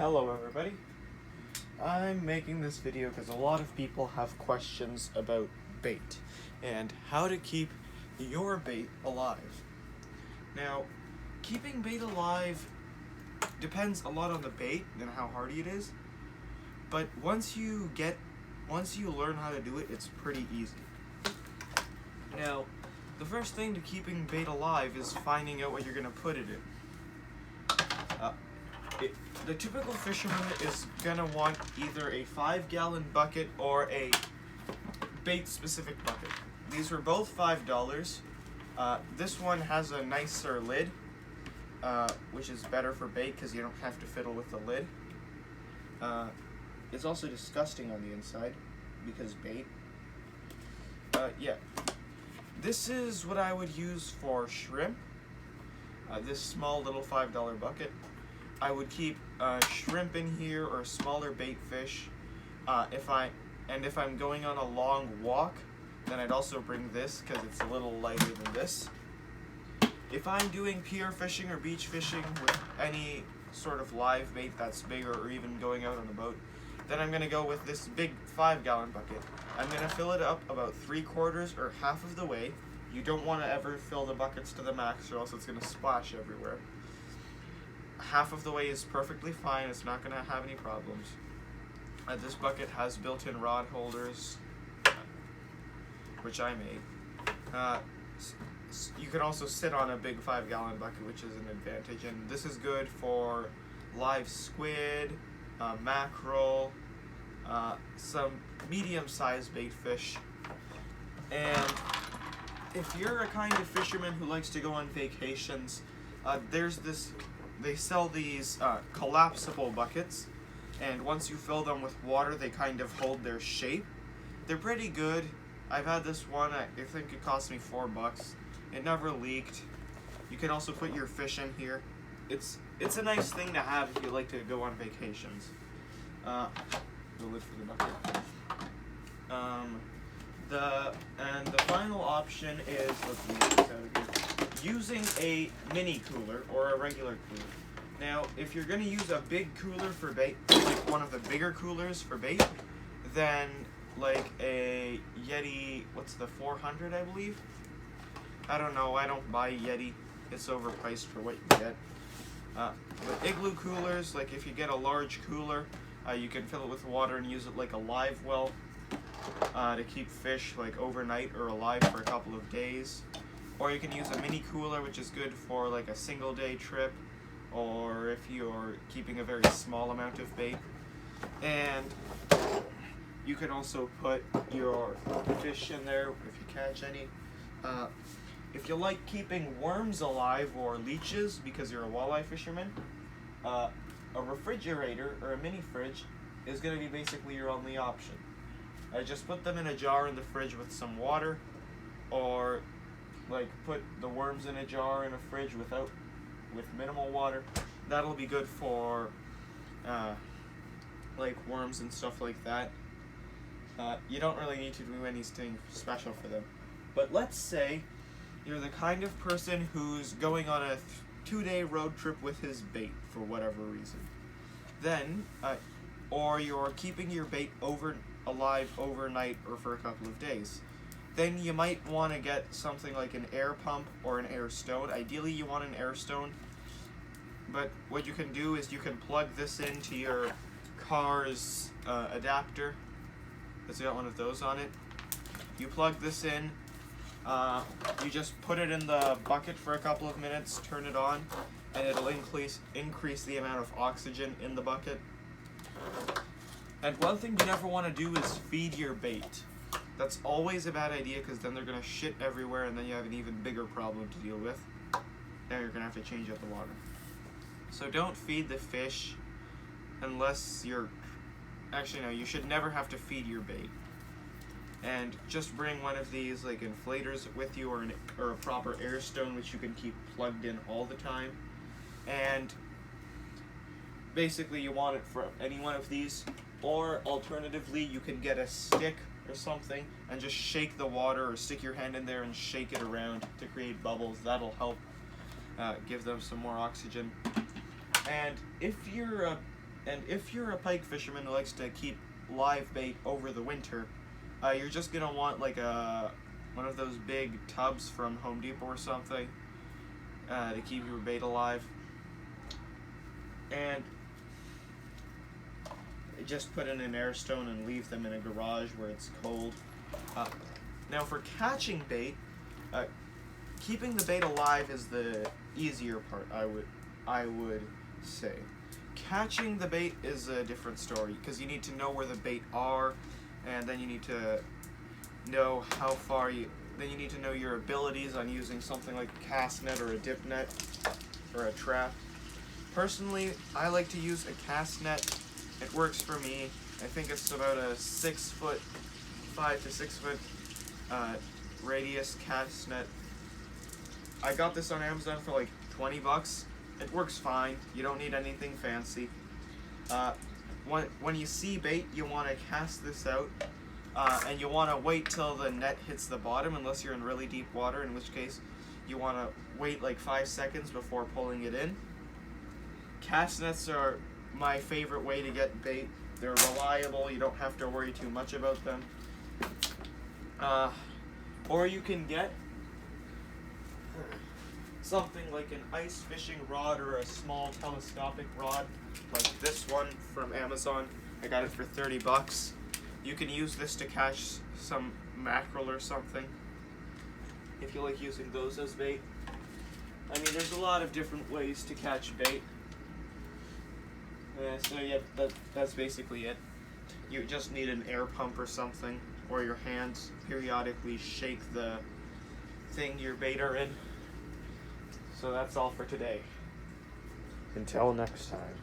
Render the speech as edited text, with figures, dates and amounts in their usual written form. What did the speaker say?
Hello everybody. I'm making this video because a lot of people have questions about bait and how to keep your bait alive. Now, keeping bait alive depends a lot on the bait and how hardy it is, but once you learn how to do it, it's pretty easy. Now, the first thing to keeping bait alive is finding out what you're going to put it in. The typical fisherman is gonna want either a 5-gallon bucket or a bait-specific bucket. These were both $5. This one has a nicer lid, which is better for bait because you don't have to fiddle with the lid. It's also disgusting on the inside because bait. Yeah. This is what I would use for shrimp. This small little $5 bucket. I would keep shrimp in here or smaller bait fish. If I'm going on a long walk, then I'd also bring this because it's a little lighter than this. If I'm doing pier fishing or beach fishing with any sort of live bait that's bigger, or even going out on a boat, then I'm going to go with this big 5-gallon bucket. I'm going to fill it up about 3/4 or half of the way. You don't want to ever fill the buckets to the max or else it's going to splash everywhere. Half of the way is perfectly fine, it's not going to have any problems. This bucket has built-in rod holders, which I made. You can also sit on a big 5-gallon bucket, which is an advantage, and this is good for live squid, mackerel, some medium-sized bait fish. And if you're a kind of fisherman who likes to go on vacations, they sell these collapsible buckets, and once you fill them with water, they kind of hold their shape. They're pretty good. I've had this one, I think it cost me $4. It never leaked. You can also put your fish in here. It's a nice thing to have if you like to go on vacations. The lid for the bucket. The final option is, let's get this out of here, using a mini cooler or a regular cooler. Now, if you're going to use a big cooler for bait, like one of the bigger coolers for bait, then like a Yeti, what's the 400, I believe? I don't know, I don't buy Yeti. It's overpriced for what you get. But igloo coolers, like if you get a large cooler, you can fill it with water and use it like a live well to keep fish like overnight or alive for a couple of days. Or you can use a mini cooler, which is good for like a single day trip, or if you're keeping a very small amount of bait. And you can also put your fish in there if you catch any. If you like keeping worms alive or leeches because you're a walleye fisherman, a refrigerator or a mini fridge is going to be basically your only option. Just put them in a jar in the fridge with some water, or like put the worms in a jar in a fridge with minimal water. That'll be good for like worms and stuff like that. You don't really need to do anything special for them. But let's say you're the kind of person who's going on a 2-day road trip with his bait for whatever reason. Then, or you're keeping your bait alive overnight or for a couple of days. Then you might want to get something like an air pump or an air stone. Ideally you want an air stone, but what you can do is you can plug this into your car's adapter. It's got one of those on it. You plug this in, you just put it in the bucket for a couple of minutes, turn it on, and it'll increase the amount of oxygen in the bucket. And one thing you never want to do is feed your bait. That's always a bad idea because then they're going to shit everywhere and then you have an even bigger problem to deal with. Now you're going to have to change out the water. So don't feed the fish unless you're... Actually, no, you should never have to feed your bait. And just bring one of these like inflators with you, or a proper air stone which you can keep plugged in all the time. And basically you want it for any one of these. Or alternatively, you can get a stick or something and just shake the water, or stick your hand in there and shake it around to create bubbles. That'll help give them some more oxygen. And if you're And if you're a pike fisherman who likes to keep live bait over the winter, you're just gonna want like one of those big tubs from Home Depot or something to keep your bait alive. And just put in an air stone and leave them in a garage where it's cold. Now for catching bait, keeping the bait alive is the easier part, I would say. Catching the bait is a different story because you need to know where the bait are, and then you need to know how far then you need to know your abilities on using something like a cast net or a dip net or a trap. Personally, I like to use a cast net. It works for me. I think it's about a 5 to 6 foot radius cast net. I got this on Amazon for like 20 bucks. It works fine. You don't need anything fancy. When you see bait, you want to cast this out, and you want to wait till the net hits the bottom, unless you're in really deep water, in which case you want to wait like 5 seconds before pulling it in. Cast nets are my favorite way to get bait. They're reliable. You don't have to worry too much about them. Or you can get something like an ice fishing rod or a small telescopic rod like this one from Amazon. I got it for 30 bucks. You can use this to catch some mackerel or something if you like using those as bait. I mean, there's a lot of different ways to catch bait. So yeah, that's basically it. You just need an air pump or something, or your hands periodically shake the thing your bait are in. So that's all for today. Until next time.